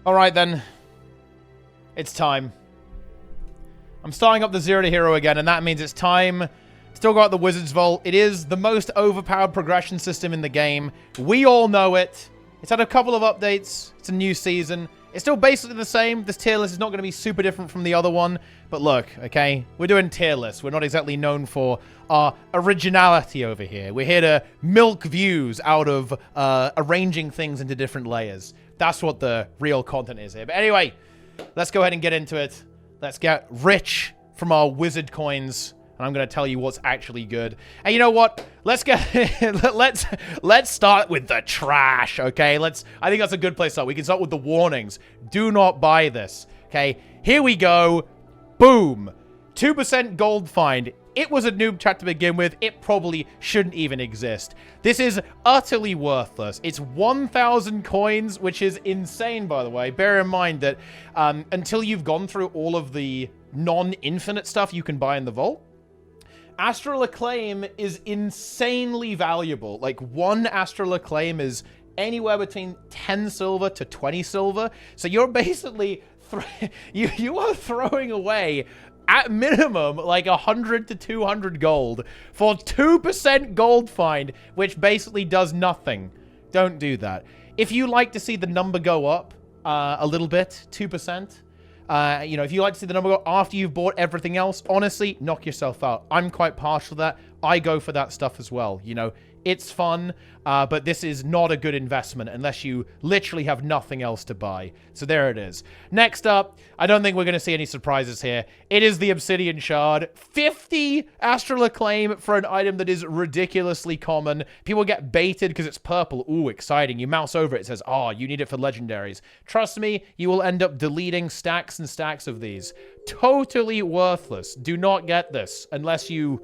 Alright then. It's time. I'm starting up the Zero to Hero again, and that means it's time to still go out the Wizard's Vault. It is the most overpowered progression system in the game. We all know it. It's had a couple of updates. It's a new season. It's still basically the same. This tier list is not going to be super different from the other one. But look, okay? We're doing tier lists. We're not exactly known for our originality over here. We're here to milk views out of arranging things into different layers. That's what the real content is here. But anyway, let's go ahead and get into it. Let's get rich from our wizard coins. And I'm going to tell you what's actually good. And you know what? Let's start with the trash, okay? I think that's a good place to start. We can start with the warnings. Do not buy this, okay? Here we go. Boom. 2% gold find. It was a noob trap to begin with. It probably shouldn't even exist. This is utterly worthless. It's 1,000 coins, which is insane, by the way. Bear in mind that until you've gone through all of the non-infinite stuff you can buy in the vault, Astral Acclaim is insanely valuable. Like, one Astral Acclaim is anywhere between 10 silver to 20 silver. So you're basically... you are throwing away, at minimum, like 100 to 200 gold for 2% gold find, which basically does nothing. Don't do that. If you like to see the number go up a little bit, 2%, you know, if you like to see the number go after you've bought everything else, honestly, knock yourself out. I'm quite partial to that. I go for that stuff as well. You know, it's fun, but this is not a good investment unless you literally have nothing else to buy. So there it is. Next up, I don't think we're going to see any surprises here. It is the Obsidian Shard. 50 Astral Acclaim for an item that is ridiculously common. People get baited because it's purple. Ooh, exciting. You mouse over it, it says, oh, you need it for legendaries. Trust me, you will end up deleting stacks and stacks of these. Totally worthless. Do not get this unless you...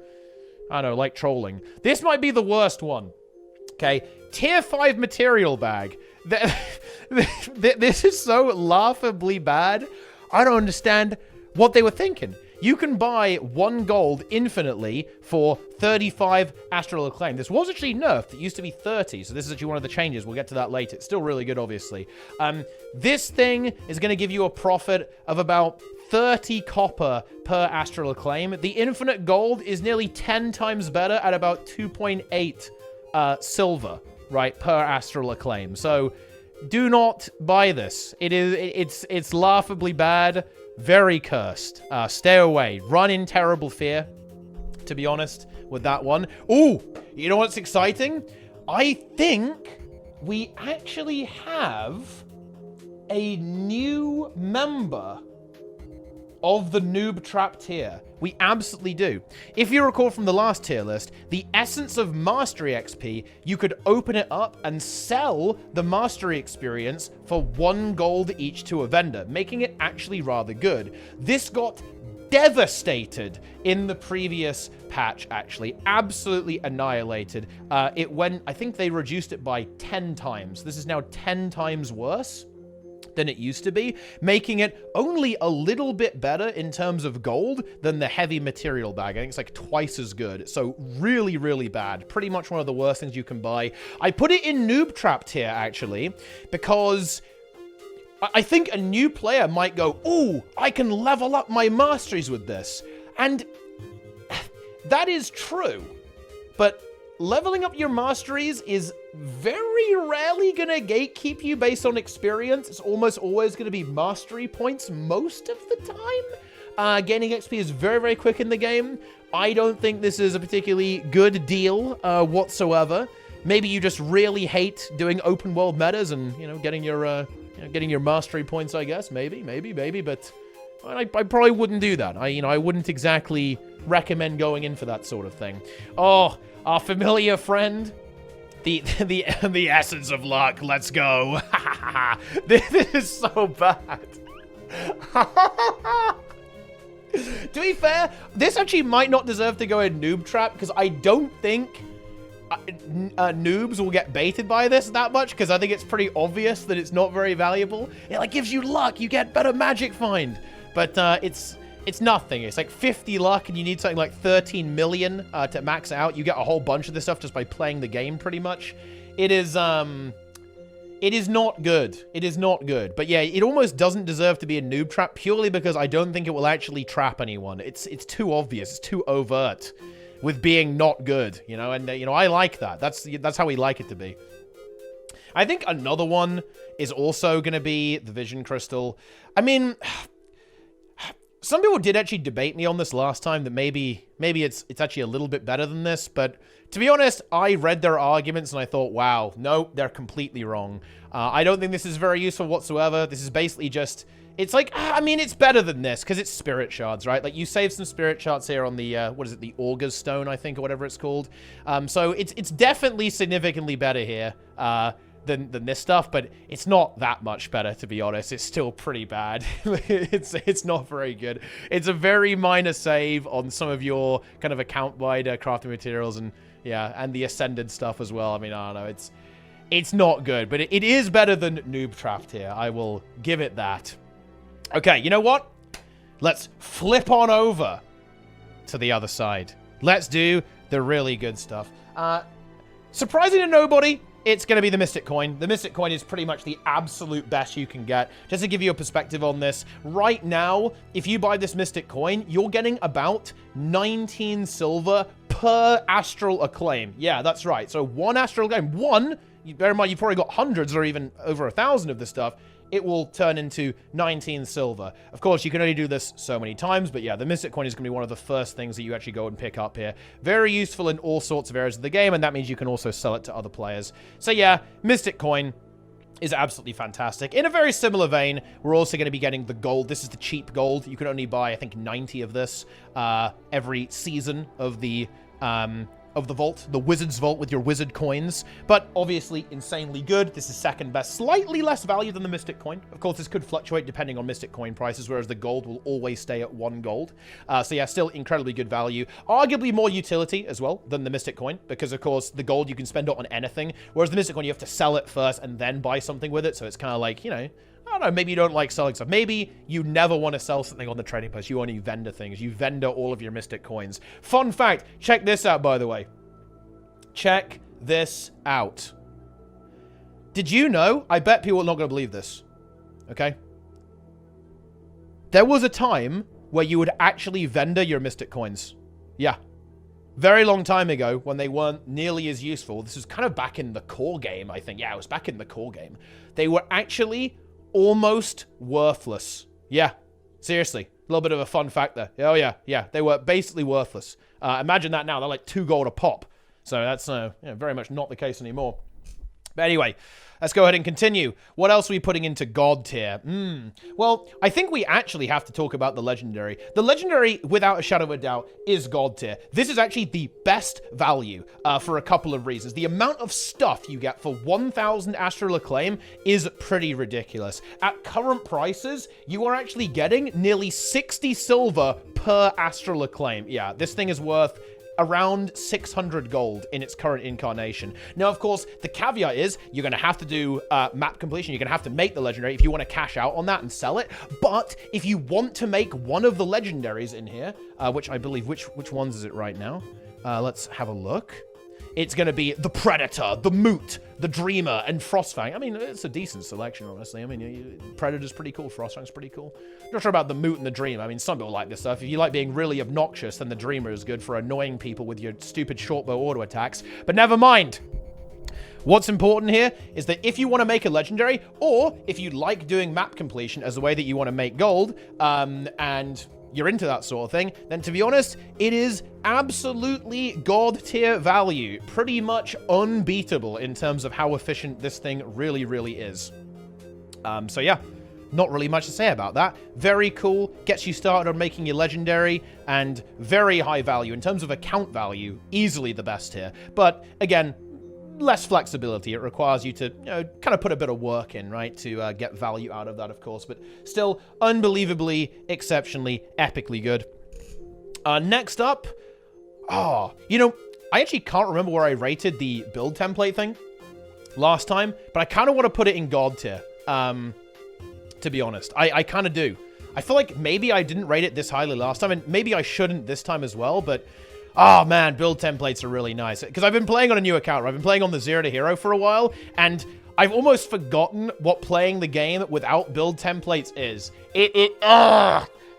I don't know, like trolling. This might be the worst one. Okay, tier 5 material bag. This is so laughably bad. I don't understand what they were thinking. You can buy 1 gold infinitely for 35 Astral Acclaim. This was actually nerfed. It used to be 30, so this is actually one of the changes. We'll get to that later. It's still really good, obviously. This thing is going to give you a profit of about 30 copper per Astral Acclaim. The infinite gold is nearly 10 times better at about 2.8 silver, right, per Astral Acclaim. So do not buy this. It's laughably bad, very cursed. Stay away. Run in terrible fear, to be honest, with that one. Ooh, you know what's exciting? I think we actually have a new member of the noob trap tier. We absolutely do. If you recall from the last tier list, the Essence of Mastery XP, you could open it up and sell the Mastery experience for 1 gold each to a vendor, making it actually rather good. This got devastated in the previous patch, actually. Absolutely annihilated. It went, I think they reduced it by 10 times. This is now 10 times worse than it used to be, making it only a little bit better in terms of gold than the heavy material bag. I think it's like twice as good. So really, really bad. Pretty much one of the worst things you can buy. I put it in noob trap tier, actually, because I think a new player might go, ooh, I can level up my masteries with this. And that is true. But leveling up your masteries is very rarely gonna gatekeep you based on experience. It's almost always gonna be mastery points most of the time. Gaining XP is very, very quick in the game. I don't think this is a particularly good deal whatsoever. Maybe you just really hate doing open world metas and, you know, getting your mastery points, I guess. Maybe, but I probably wouldn't do that. I wouldn't exactly recommend going in for that sort of thing. Oh, our familiar friend, the essence of luck. Let's go. This is so bad. To be fair, this actually might not deserve to go in noob trap because I don't think noobs will get baited by this that much, because I think it's pretty obvious that it's not very valuable. It like gives you luck, you get better magic find, but it's nothing. It's like 50 luck and you need something like 13 million to max out. You get a whole bunch of this stuff just by playing the game, pretty much. It is It is not good. It is not good. But yeah, it almost doesn't deserve to be a noob trap purely because I don't think it will actually trap anyone. It's too obvious. It's too overt with being not good, you know? And, you know, I like that. That's how we like it to be. I think another one is also going to be the Vision Crystal. I mean, some people did actually debate me on this last time that maybe it's actually a little bit better than this, but to be honest, I read their arguments and I thought, wow, no, they're completely wrong. I don't think this is very useful whatsoever. This is basically just, it's like, I mean, it's better than this because it's spirit shards, right? Like you save some spirit shards here on the, what is it, the Auger's Stone, I think, or whatever it's called. So it's definitely significantly better here than this stuff, but it's not that much better, to be honest. It's still pretty bad. it's not very good. It's a very minor save on some of your kind of account-wide crafting materials and yeah, and the Ascended stuff as well. I mean, I don't know. It's not good, but it is better than Noob Trapped here. I will give it that. Okay, you know what? Let's flip on over to the other side. Let's do the really good stuff. Surprising to nobody, it's going to be the Mystic Coin. The Mystic Coin is pretty much the absolute best you can get. Just to give you a perspective on this, right now, if you buy this Mystic Coin, you're getting about 19 silver per Astral Acclaim. Yeah, that's right. So one Astral Acclaim, bear in mind, you've probably got hundreds or even over 1,000 of this stuff. It will turn into 19 silver. Of course, you can only do this so many times, but yeah, the Mystic Coin is going to be one of the first things that you actually go and pick up here. Very useful in all sorts of areas of the game, and that means you can also sell it to other players. So yeah, Mystic Coin is absolutely fantastic. In a very similar vein, we're also going to be getting the gold. This is the cheap gold. You can only buy, I think, 90 of this every season of the vault, the Wizard's Vault with your wizard coins, but obviously insanely good. This is second best, slightly less value than the Mystic Coin. Of course, this could fluctuate depending on Mystic Coin prices, whereas the gold will always stay at 1 gold. So yeah, still incredibly good value. Arguably more utility as well than the Mystic Coin, because of course the gold you can spend it on anything, whereas the Mystic Coin you have to sell it first and then buy something with it. So it's kind of like, you know, I don't know, maybe you don't like selling stuff. Maybe you never want to sell something on the trading post. You only vendor things. You vendor all of your Mystic Coins. Fun fact, check this out, by the way. Check this out. Did you know? I bet people are not going to believe this. Okay? There was a time where you would actually vendor your Mystic Coins. Yeah. Very long time ago when they weren't nearly as useful. This was kind of back in the core game, I think. Yeah, it was back in the core game. They were actually almost worthless. Yeah. Seriously. A little bit of a fun fact there. Oh, yeah. Yeah. They were basically worthless. Imagine that now. They're like 2 gold a pop. So that's very much not the case anymore. But anyway, let's go ahead and continue. What else are we putting into God tier? Well, I think we actually have to talk about the Legendary. The Legendary, without a shadow of a doubt, is God tier. This is actually the best value for a couple of reasons. The amount of stuff you get for 1,000 Astral Acclaim is pretty ridiculous. At current prices, you are actually getting nearly 60 silver per Astral Acclaim. Yeah, this thing is worth around 600 gold in its current incarnation. Now, of course, the caveat is you're going to have to do map completion. You're going to have to make the Legendary if you want to cash out on that and sell it. But if you want to make one of the Legendaries in here, which I believe, which ones is it right now? Let's have a look. It's going to be the Predator, the Moot, the Dreamer, and Frostfang. I mean, it's a decent selection, honestly. I mean, Predator's pretty cool. Frostfang's pretty cool. Not sure about the Moot and the Dreamer. I mean, some people like this stuff. If you like being really obnoxious, then the Dreamer is good for annoying people with your stupid shortbow auto attacks. But never mind. What's important here is that if you want to make a Legendary, or if you like doing map completion as a way that you want to make gold, and you're into that sort of thing, then to be honest, it is absolutely God tier value. Pretty much unbeatable in terms of how efficient this thing really, really is. So yeah, not really much to say about that. Very cool, gets you started on making your Legendary, and very high value. In terms of account value, easily the best here. But again, less flexibility. It requires you to, kind of put a bit of work in, right, to get value out of that, of course, but still unbelievably, exceptionally, epically good. Next up, I actually can't remember where I rated the build template thing last time, but I kind of want to put it in God tier, to be honest. I kind of do. I feel like maybe I didn't rate it this highly last time, and maybe I shouldn't this time as well, but oh man, build templates are really nice. Because I've been playing on a new account, right? I've been playing on the Zero to Hero for a while, and I've almost forgotten what playing the game without build templates is.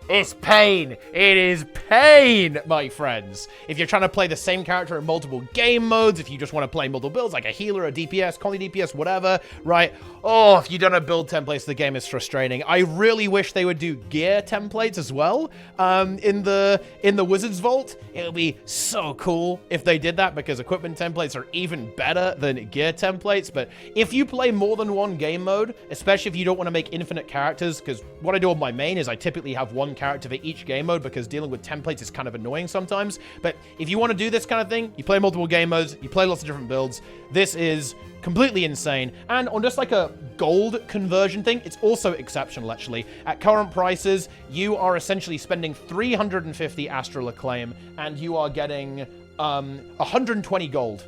It's pain. It is pain, my friends. If you're trying to play the same character in multiple game modes, if you just want to play multiple builds, like a healer, a DPS, colony DPS, whatever, right? Oh, if you don't have build templates, the game is frustrating. I really wish they would do gear templates as well in the Wizard's Vault. It would be so cool if they did that, because equipment templates are even better than gear templates. But if you play more than one game mode, especially if you don't want to make infinite characters, because what I do on my main is I typically have one character for each game mode, because dealing with templates is kind of annoying sometimes. But if you want to do this kind of thing, you play multiple game modes, you play lots of different builds, this is completely insane. And on just like a gold conversion thing, it's also exceptional, actually. At current prices, you are essentially spending 350 Astral Acclaim, and you are getting 120 gold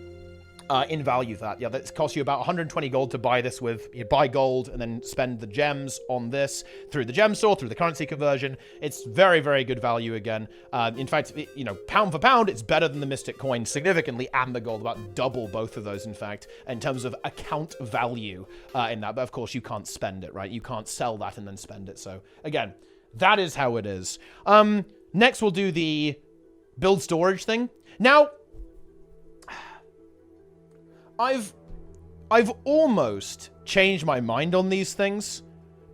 in value for that. Yeah, that costs you about 120 gold to buy this with. You buy gold and then spend the gems on this through the gem store, through the currency conversion. It's very, very good value again. In fact, you know, pound for pound, it's better than the Mystic Coin significantly, and the gold, about double both of those, in fact, in terms of account value in that. But of course, you can't spend it, right? You can't sell that and then spend it. So again, that is how it is. Next, we'll do the build storage thing. Now, I've almost changed my mind on these things,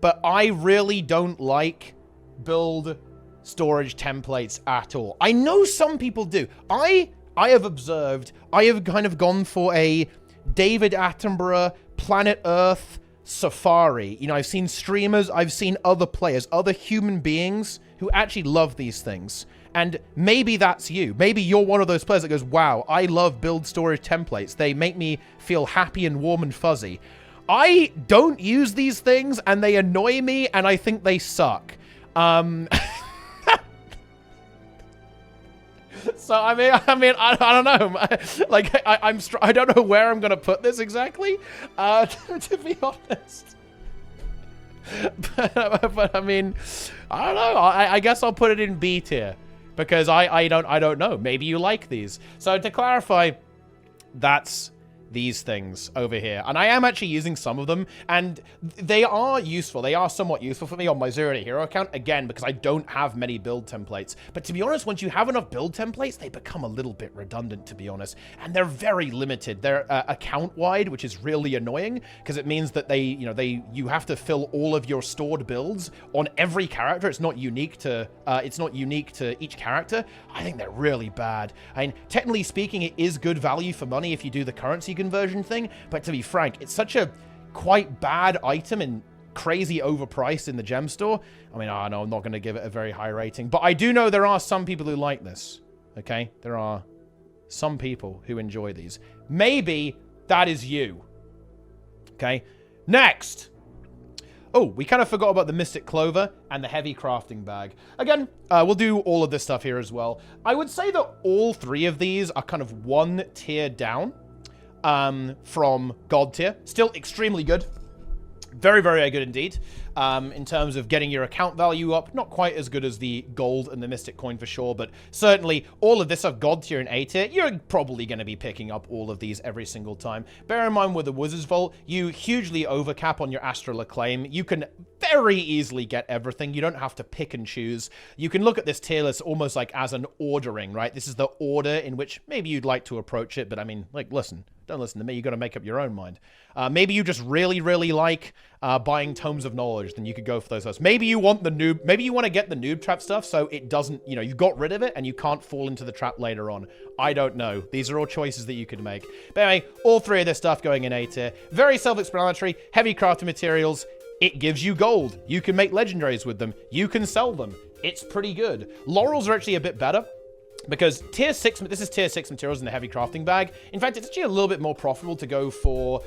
but I really don't like build storage templates at all. I know some people do. I have observed, I have kind of gone for a David Attenborough, Planet Earth safari. You know, I've seen streamers, I've seen other players, other human beings who actually love these things. And maybe that's you. Maybe you're one of those players that goes, wow, I love build storage templates. They make me feel happy and warm and fuzzy. I don't use these things, and they annoy me, and I think they suck. So, I mean, I don't know. Like, I don't know where I'm going to put this exactly, to be honest. But I mean, I don't know. I guess I'll put it in B tier. Because I don't know. Maybe you like these. So to clarify, that's these things over here. And I am actually using some of them, and they are useful. They are somewhat useful for me on my Zero to Hero account, again, because I don't have many build templates. But to be honest, once you have enough build templates, they become a little bit redundant, to be honest. And they're very limited. They're account-wide, which is really annoying, because it means that you have to fill all of your stored builds on every character. It's not unique to each character. I think they're really bad. I mean, technically speaking, it is good value for money if you do the currency conversion thing, but to be frank, it's such a quite bad item and crazy overpriced in the gem store. I mean, I know I'm not going to give it a very high rating, but I do know there are some people who like this. Okay, there are some people who enjoy these. Maybe that is you. Okay, next. Oh, we kind of forgot about the Mystic Clover and the Heavy Crafting Bag. Again, we'll do all of this stuff here as well. I would say that all three of these are kind of one tier down from God tier. Still extremely good. Very, very good indeed. In terms of getting your account value up. Not quite as good as the gold and the Mystic Coin for sure, but certainly all of this of God tier and A tier, you're probably going to be picking up all of these every single time. Bear in mind with the Wizard's Vault, you hugely overcap on your Astral Acclaim. You can very easily get everything. You don't have to pick and choose. You can look at this tier list almost like as an ordering, right? This is the order in which maybe you'd like to approach it, but I mean, like, listen. Don't listen to me. You got to make up your own mind. Maybe you just really, really like buying Tomes of Knowledge. Then you could go for those first. Maybe you want the noob. Maybe you want to get the noob trap stuff so it doesn't, you know, you got rid of it and you can't fall into the trap later on. I don't know. These are all choices that you could make. But anyway, all three of this stuff going in A tier. Very self-explanatory. Heavy crafting materials. It gives you gold. You can make legendaries with them. You can sell them. It's pretty good. Laurels are actually a bit better. Because tier 6, this is tier 6 materials in the heavy crafting bag. In fact, it's actually a little bit more profitable to go for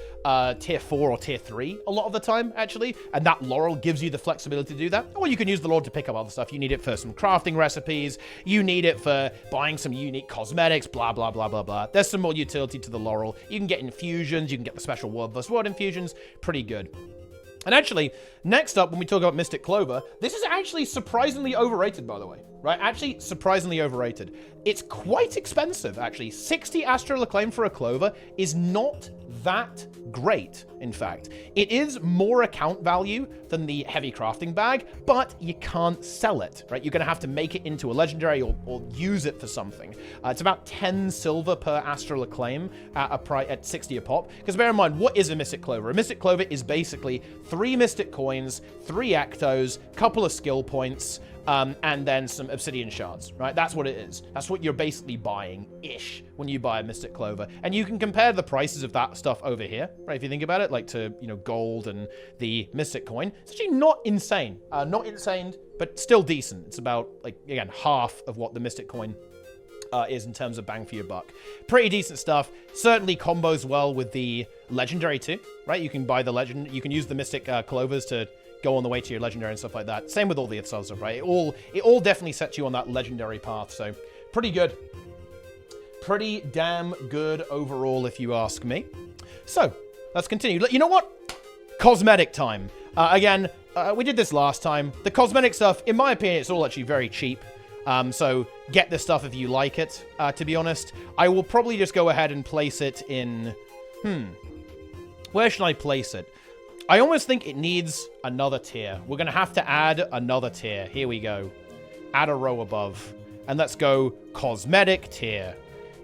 tier 4 or tier 3 a lot of the time, actually. And that Laurel gives you the flexibility to do that. Or you can use the Laurel to pick up other stuff. You need it for some crafting recipes. You need it for buying some unique cosmetics, blah, blah, blah, blah, blah. There's some more utility to the Laurel. You can get infusions. You can get the special word versus word infusions. Pretty good. And actually, next up, when we talk about Mystic Clover, this is actually surprisingly overrated, by the way, right? Actually, surprisingly overrated. it's quite expensive, actually. 60 Astral Acclaim for a Clover is not that great, in fact. It is more account value than the heavy crafting bag, but you can't sell it, right? You're going to have to make it into a legendary or use it for something. It's about 10 silver per Astral Acclaim at 60 a pop. Because bear in mind, what is a Mystic Clover? A Mystic Clover is basically 3 Mystic Coins, 3 Ectos, couple of skill points, and then some Obsidian Shards, right? That's what it is. That's what you're basically buying-ish when you buy a Mystic Clover. And you can compare the prices of that stuff over here, right? If you think about it, like to, you know, gold and the Mystic Coin. It's actually not insane. Not insane, but still decent. It's about, like, again, half of what the Mystic Coin is in terms of bang for your buck. Pretty decent stuff. Certainly combos well with the Legendary too, right? You can buy the Legend. You can use the Mystic Clovers to go on the way to your legendary and stuff like that. Same with all the other stuff, right? It all definitely sets you on that legendary path, so pretty good. Pretty damn good overall, if you ask me. So, let's continue. You know what? Cosmetic time. Again, we did this last time. The cosmetic stuff, in my opinion, it's all actually very cheap. So, get this stuff if you like it, to be honest. I will probably just go ahead and place it in... Where should I place it? I almost think it needs another tier. We're going to have to add another tier. Here we go. Add a row above. And let's go cosmetic tier.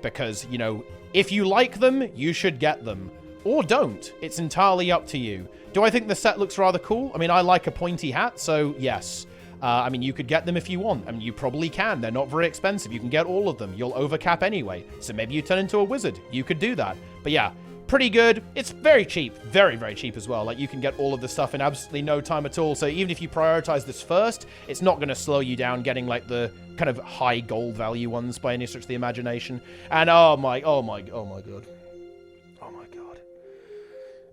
Because, you know, if you like them, you should get them. Or don't. It's entirely up to you. Do I think the set looks rather cool? I mean, I like a pointy hat, so yes. I mean, you could get them if you want. I mean, you probably can. They're not very expensive. You can get all of them. You'll overcap anyway. So maybe you turn into a wizard. You could do that. But yeah. Pretty good. It's very cheap. Very, very cheap as well. Like, you can get all of this stuff in absolutely no time at all. So even if you prioritize this first, it's not going to slow you down getting, like, the kind of high gold value ones by any stretch of the imagination. And oh my god. Oh my god.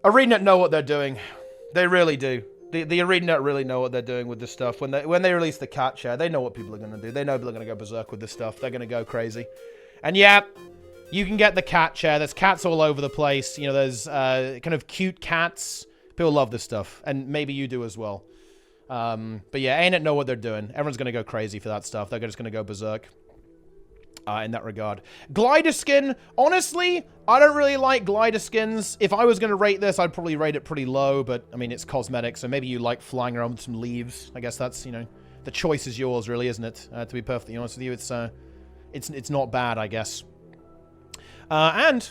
ArenaNet know what they're doing. They really do. The ArenaNet really know what they're doing with this stuff. When they release the cat share, they know what people are going to do. They know people are going to go berserk with this stuff. They're going to go crazy. And yeah... You can get the cat chair. There's cats all over the place. You know, there's kind of cute cats. People love this stuff. And maybe you do as well. But yeah, ArenaNet know what they're doing. Everyone's going to go crazy for that stuff. They're just going to go berserk in that regard. Glider skin. Honestly, I don't really like glider skins. If I was going to rate this, I'd probably rate it pretty low. But, I mean, it's cosmetic. So maybe you like flying around with some leaves. I guess that's, you know, the choice is yours, really, isn't it? To be perfectly honest with you, it's not bad, I guess. And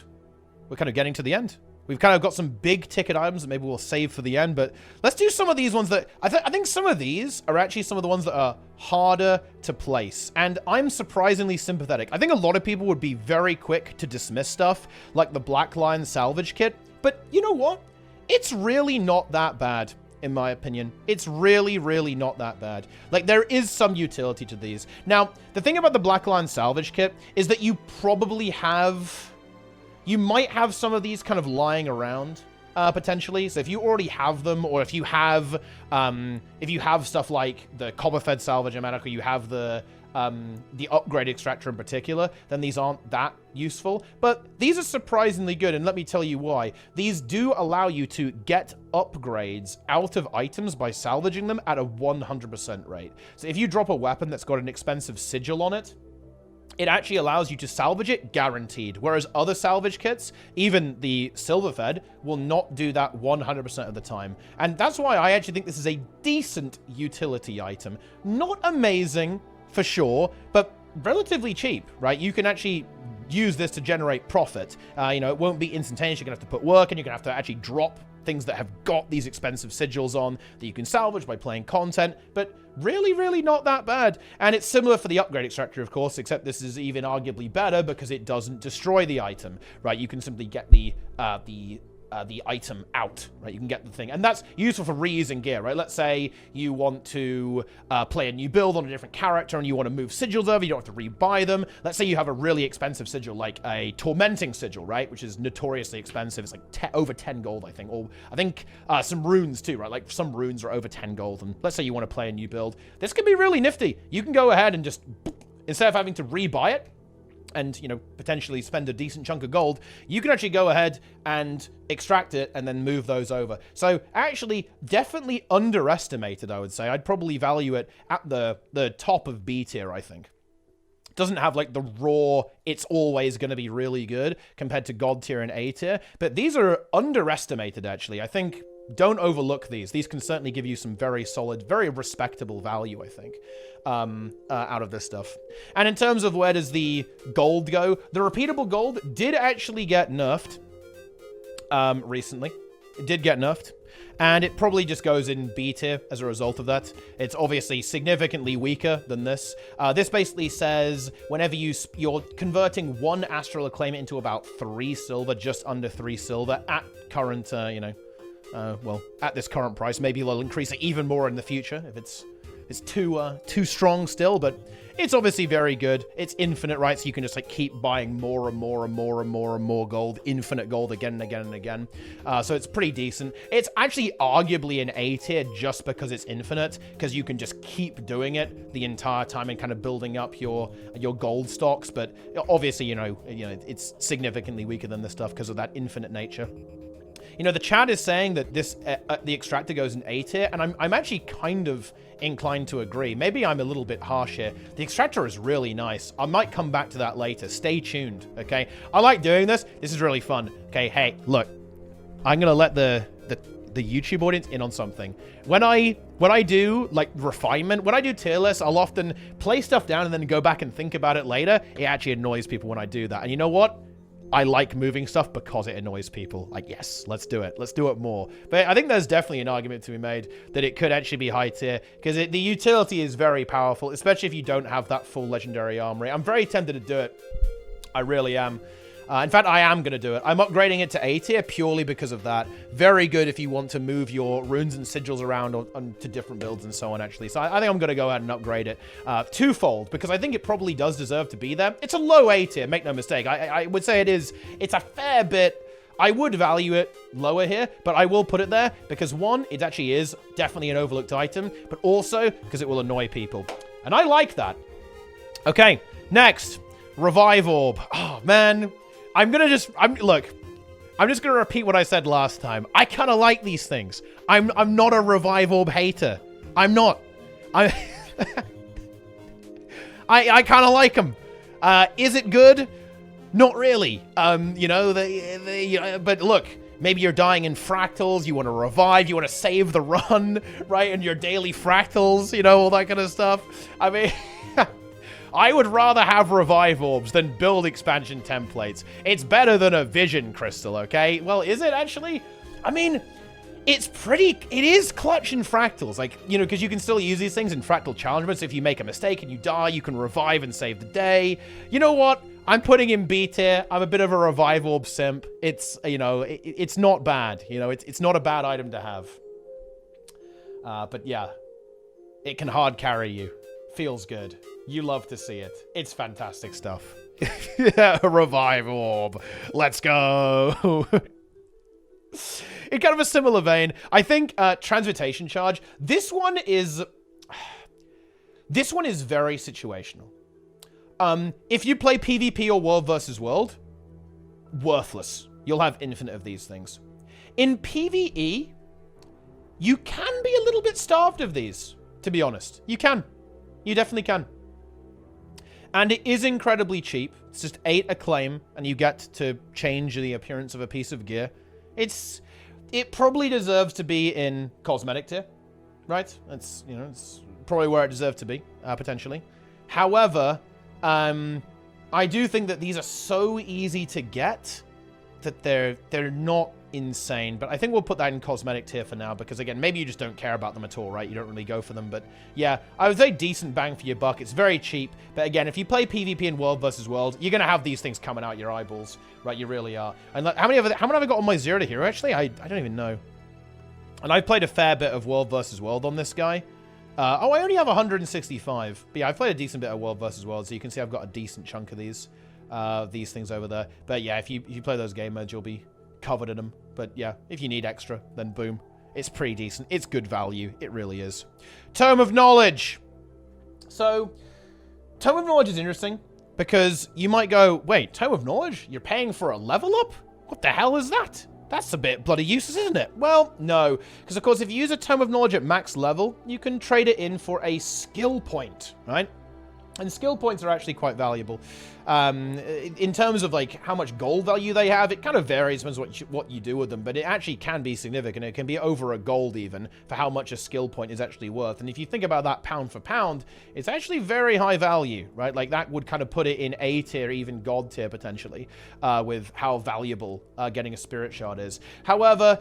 we're kind of getting to the end. We've kind of got some big ticket items that maybe we'll save for the end, but let's do some of these ones that... I think some of these are actually some of the ones that are harder to place, and I'm surprisingly sympathetic. I think a lot of people would be very quick to dismiss stuff, like the Black Lion Salvage Kit, but you know what? It's really not that bad, in my opinion. It's really, really not that bad. Like, there is some utility to these. Now, the thing about the Black Lion Salvage Kit is that you probably have... You might have some of these kind of lying around, potentially. So if you already have them, or if you have stuff like the Copper-Fed Salvage Amanic, or you have the upgrade Extractor in particular, then these aren't that useful. But these are surprisingly good, and let me tell you why. These do allow you to get upgrades out of items by salvaging them at a 100% rate. So if you drop a weapon that's got an expensive sigil on it, it actually allows you to salvage it guaranteed. Whereas other salvage kits, even the Silver-Fed, will not do that 100% of the time. And that's why I actually think this is a decent utility item. Not amazing, for sure, but relatively cheap, right? You can actually use this to generate profit. You know, it won't be instantaneous. You're going to have to put work in. You're going to have to actually drop things that have got these expensive sigils on that you can salvage by playing content, but really, really not that bad. And it's similar for the upgrade extractor, of course, except this is even arguably better because it doesn't destroy the item, right? You can simply get the item out, right? You can get the thing. And that's useful for reusing gear, right? Let's say you want to play a new build on a different character and you want to move sigils over. You don't have to rebuy them. Let's say you have a really expensive sigil, like a Tormenting Sigil, right? Which is notoriously expensive. It's like over 10 gold, I think. Or I think some runes too, right? Like some runes are over 10 gold. And let's say you want to play a new build. This can be really nifty. You can go ahead and just, instead of having to rebuy it, and, you know, potentially spend a decent chunk of gold, you can actually go ahead and extract it and then move those over. So, actually, definitely underestimated, I would say. I'd probably value it at the top of B tier, I think. doesn't have like the raw, it's always going to be really good compared to God tier and A tier. But these are underestimated, actually. I think don't overlook these. These can certainly give you some very solid, very respectable value, I think, out of this stuff. And in terms of where does the gold go, the repeatable gold did actually get nerfed recently. It did get nerfed. And it probably just goes in B tier as a result of that. It's obviously significantly weaker than this. This basically says whenever you're converting 1 Astral Acclaim into about 3 silver, just under 3 silver at current, well, at this current price. Maybe they'll increase it even more in the future if it's too strong still, but it's obviously very good. It's infinite, right? So you can just like keep buying more and more and more and more and more gold, infinite gold again and again and again. So it's pretty decent. It's actually arguably an A tier just because it's infinite, because you can just keep doing it the entire time and kind of building up your gold stocks. But obviously, it's significantly weaker than this stuff because of that infinite nature. The chat is saying that this the Extractor goes in A tier, and I'm actually kind of inclined to agree. Maybe I'm a little bit harsh here. The Extractor is really nice. I might come back to that later. Stay tuned, okay? I like doing this. This is really fun. Okay, hey, look. I'm gonna let the YouTube audience in on something. When I do like refinement, when I do tier lists, I'll often play stuff down and then go back and think about it later. It actually annoys people when I do that. And you know what? I like moving stuff because it annoys people. Like, yes, let's do it. Let's do it more. But I think there's definitely an argument to be made that it could actually be high tier because the utility is very powerful, especially if you don't have that full legendary armory. I'm very tempted to do it. I really am. In fact, I am going to do it. I'm upgrading it to A tier purely because of that. Very good if you want to move your runes and sigils around to different builds and so on, actually. So I think I'm going to go ahead and upgrade it twofold because I think it probably does deserve to be there. It's a low A tier, make no mistake. I would say it is. It's a fair bit. I would value it lower here, but I will put it there because, one, it actually is definitely an overlooked item, but also because it will annoy people. And I like that. Okay, next. Revive Orb. Oh, man. I'm just gonna repeat what I said last time. I kind of like these things. I'm not a Revive Orb hater. I'm not. I kind of like them. Is it good? Not really. But look, maybe you're dying in fractals. You want to revive. You want to save the run, right? And your daily fractals. All that kind of stuff. I mean. I would rather have Revive Orbs than build expansion templates. It's better than a Vision Crystal, okay? Well, is it actually? I mean, it is clutch in fractals. Like, because you can still use these things in fractal challengements. If you make a mistake and you die, you can revive and save the day. You know what? I'm putting in B tier. I'm a bit of a Revive Orb simp. It's, it's not bad. It's not a bad item to have. But yeah, it can hard carry you. Feels good. You love to see it. It's fantastic stuff. Revive Orb. Let's go. In kind of a similar vein, I think Transmutation Charge. This one is very situational. If you play PvP or World versus World, worthless. You'll have infinite of these things. In PvE, you can be a little bit starved of these, to be honest. You can. You definitely can. And it is incredibly cheap. It's just 8 Acclaim, and you get to change the appearance of a piece of gear. It probably deserves to be in cosmetic tier, right? It's probably where it deserved to be, potentially. However, I do think that these are so easy to get that they're not insane, but I think we'll put that in cosmetic tier for now because, again, maybe you just don't care about them at all, right? You don't really go for them, but yeah, I would say decent bang for your buck. It's very cheap, but again, if you play PvP in World versus World, you're going to have these things coming out your eyeballs, right? You really are. And how many have I got on my Zero to Hero, actually? I don't even know. And I've played a fair bit of World versus World on this guy. I only have 165, but yeah, I've played a decent bit of World versus World, so you can see I've got a decent chunk of these things over there. But yeah, if you play those game modes, you'll be covered in them. But yeah, if you need extra, then boom. It's pretty decent. It's good value. It really is. Tome of Knowledge. So, Tome of Knowledge is interesting because you might go, wait, Tome of Knowledge? You're paying for a level up? What the hell is that? That's a bit bloody useless, isn't it? Well, no. Because, of course, if you use a Tome of Knowledge at max level, you can trade it in for a skill point, right? And skill points are actually quite valuable. In terms of like how much gold value they have, it kind of varies, depends what you do with them, but it actually can be significant. It can be over a gold even for how much a skill point is actually worth. And if you think about that pound for pound, it's actually very high value, right? Like that would kind of put it in A tier, even God tier potentially, with how valuable getting a Spirit Shard is. However,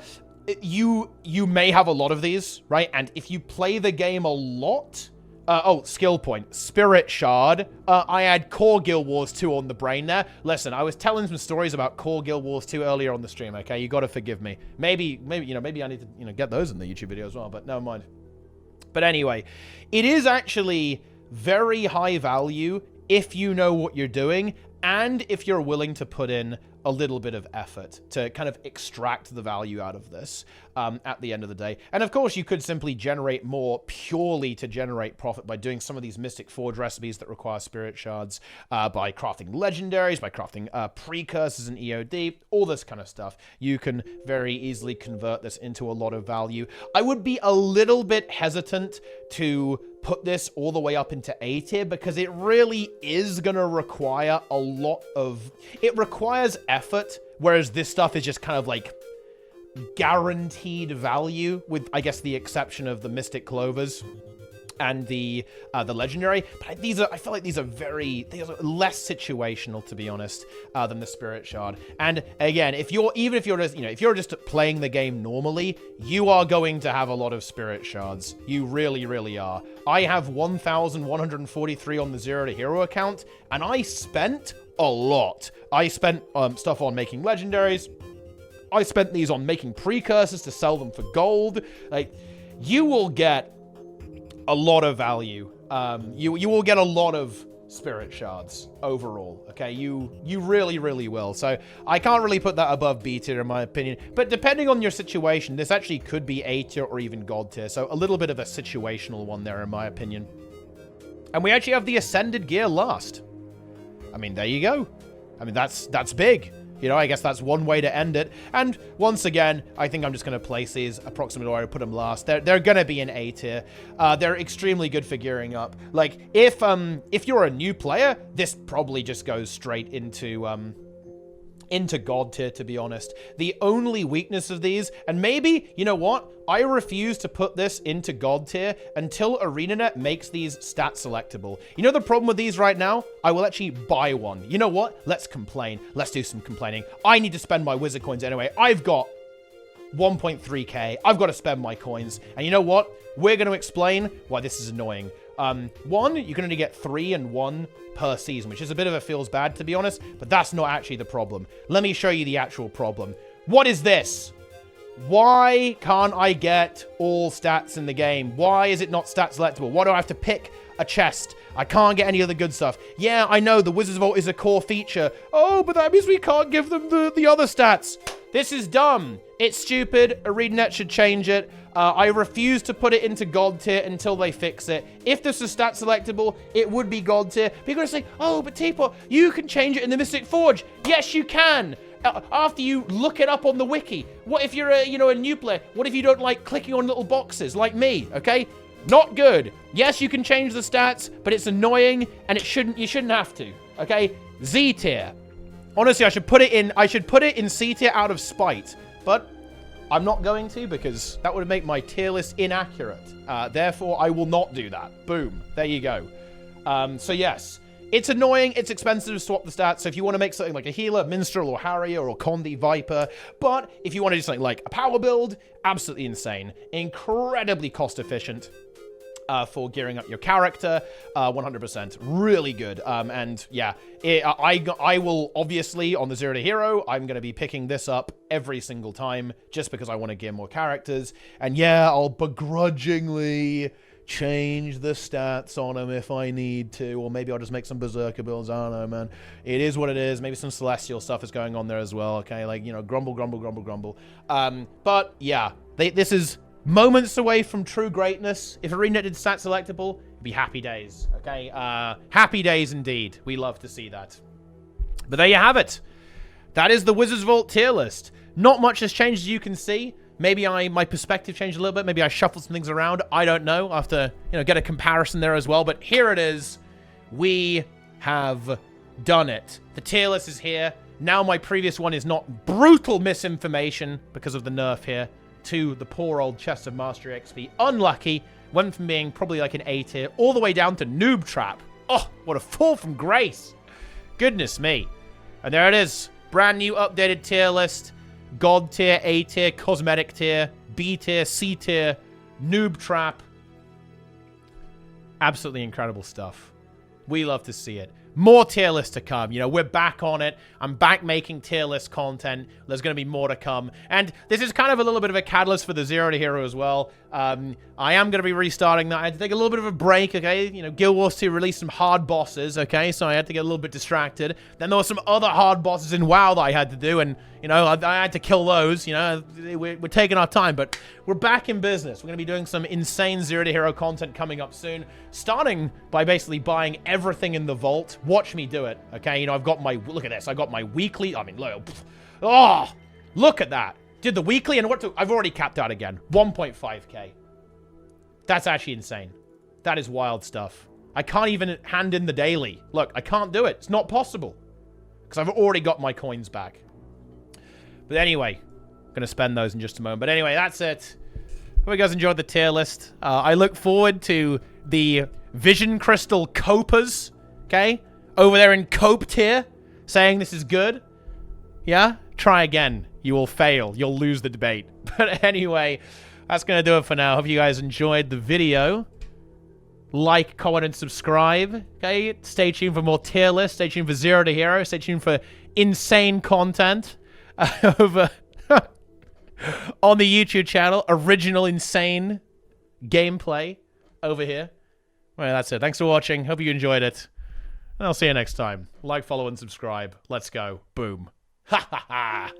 you may have a lot of these, right? And if you play the game a lot, skill point. Spirit Shard. I had Core Guild Wars 2 on the brain there. Listen, I was telling some stories about Core Guild Wars 2 earlier on the stream, okay? You gotta forgive me. Maybe I need to, get those in the YouTube video as well, but never mind. But anyway, it is actually very high value if you know what you're doing and if you're willing to put in a little bit of effort to kind of extract the value out of this at the end of the day. And of course, you could simply generate more purely to generate profit by doing some of these Mystic Forge recipes that require Spirit Shards, by crafting legendaries, by crafting precursors and EOD, all this kind of stuff. You can very easily convert this into a lot of value. I would be a little bit hesitant to put this all the way up into A tier because it really is going to require a lot of... It requires effort, whereas this stuff is just kind of like guaranteed value with, I guess, the exception of the Mystic Clovers and the legendary. But I feel like these are less situational, to be honest, than the Spirit Shard. And again, if you're just playing the game normally, you are going to have a lot of Spirit Shards. You really, really are. I have 1,143 on the Zero to Hero account, and I spent a lot. I spent stuff on making legendaries. I spent these on making precursors to sell them for gold. Like, you will get a lot of value. You will get a lot of Spirit Shards overall, okay? You really, really will. So I can't really put that above B tier in my opinion. But depending on your situation, this actually could be A tier or even God tier. So a little bit of a situational one there in my opinion. And we actually have the Ascended gear last. I mean, there you go. I mean, that's big. I guess that's one way to end it. And once again, I think I'm just going to place these approximately where I put them last. They're going to be in A tier. They're extremely good for gearing up. Like, if you're a new player, this probably just goes straight into God tier, to be honest. The only weakness of these, and maybe, you know what? I refuse to put this into God tier until ArenaNet makes these stat selectable. You know the problem with these right now? I will actually buy one. You know what? Let's complain. Let's do some complaining. I need to spend my wizard coins anyway. I've got 1.3k. I've got to spend my coins. And you know what? We're going to explain why this is annoying. One, you can only get 3 and 1 per season, which is a bit of a feels bad, to be honest, but that's not actually the problem. Let me show you the actual problem. What is this? Why can't I get all stats in the game? Why is it not stat selectable? Why do I have to pick a chest? I can't get any of the good stuff. Yeah, I know the Wizard's Vault is a core feature. Oh, but that means we can't give them the other stats. This is dumb. It's stupid. ArenaNet should change it. I refuse to put it into God tier until they fix it. If this is stat selectable, it would be God tier. People are saying, oh, but Teapot, you can change it in the Mystic Forge. Yes, you can. After you look it up on the wiki. What if you're a new player? What if you don't like clicking on little boxes like me, okay? Not good. Yes, you can change the stats, but it's annoying and you shouldn't have to, okay? Z tier. Honestly, I should put it in C tier out of spite, but I'm not going to because that would make my tier list inaccurate. Therefore, I will not do that. Boom. There you go. So yes, it's annoying. It's expensive to swap the stats. So if you want to make something like a healer, minstrel, or harrier, or Condi viper, but if you want to do something like a power build, absolutely insane. Incredibly cost efficient. For gearing up your character, 100%. Really good. And yeah, I will obviously, on the Zero to Hero, I'm going to be picking this up every single time just because I want to gear more characters. And yeah, I'll begrudgingly change the stats on them if I need to, or maybe I'll just make some Berserker builds. I don't know, man. It is what it is. Maybe some Celestial stuff is going on there as well, okay? Like, grumble, grumble, grumble, grumble. But yeah, this is moments away from true greatness. If ArenaNet did stat selectable, it'd be happy days, okay? Happy days indeed. We love to see that. But there you have it. That is the Wizards Vault tier list. Not much has changed, as you can see. Maybe my perspective changed a little bit. Maybe I shuffled some things around. I don't know. I'll have to, get a comparison there as well. But here it is. we have done it. The tier list is here. Now my previous one is not brutal misinformation because of the nerf here to the poor old Chest of Mastery XP. Unlucky. Went from being probably like an A tier all the way down to Noob Trap. Oh, what a fall from grace. Goodness me. And there it is. Brand new updated tier list. God tier, A tier, Cosmetic tier, B tier, C tier, Noob Trap. Absolutely incredible stuff. We love to see it. More tier lists to come. You know, we're back on it. I'm back making tier list content. There's going to be more to come. And this is kind of a little bit of a catalyst for the Zero to Hero as well. I am going to be restarting that. I had to take a little bit of a break, okay? You know, Guild Wars 2 released some hard bosses, okay? So I had to get a little bit distracted. Then there were some other hard bosses in WoW that I had to do, and, you know, I had to kill those. You know, we're taking our time, but we're back in business. We're going to be doing some insane Zero to Hero content coming up soon, starting by basically buying everything in the vault. Watch me do it, okay? You know, I've got my, look at this. I got my weekly, I mean, look, oh, look at that. Did the weekly, and I've already capped out again. 1.5k. That's actually insane. That is wild stuff. I can't even hand in the daily. Look, I can't do it. It's not possible. Because I've already got my coins back. But anyway, I'm going to spend those in just a moment. But anyway, that's it. Hope you guys enjoyed the tier list. I look forward to the Vision Crystal Copers, okay? Over there in Cope tier, saying this is good. Yeah? Try again. You will fail. You'll lose the debate. But anyway, that's going to do it for now. Hope you guys enjoyed the video. Like, comment, and subscribe. Okay? Stay tuned for more tier lists. Stay tuned for Zero to Hero. Stay tuned for insane content over on the YouTube channel. Original insane gameplay over here. Well, that's it. Thanks for watching. Hope you enjoyed it. And I'll see you next time. Like, follow, and subscribe. Let's go. Boom. Ha ha ha.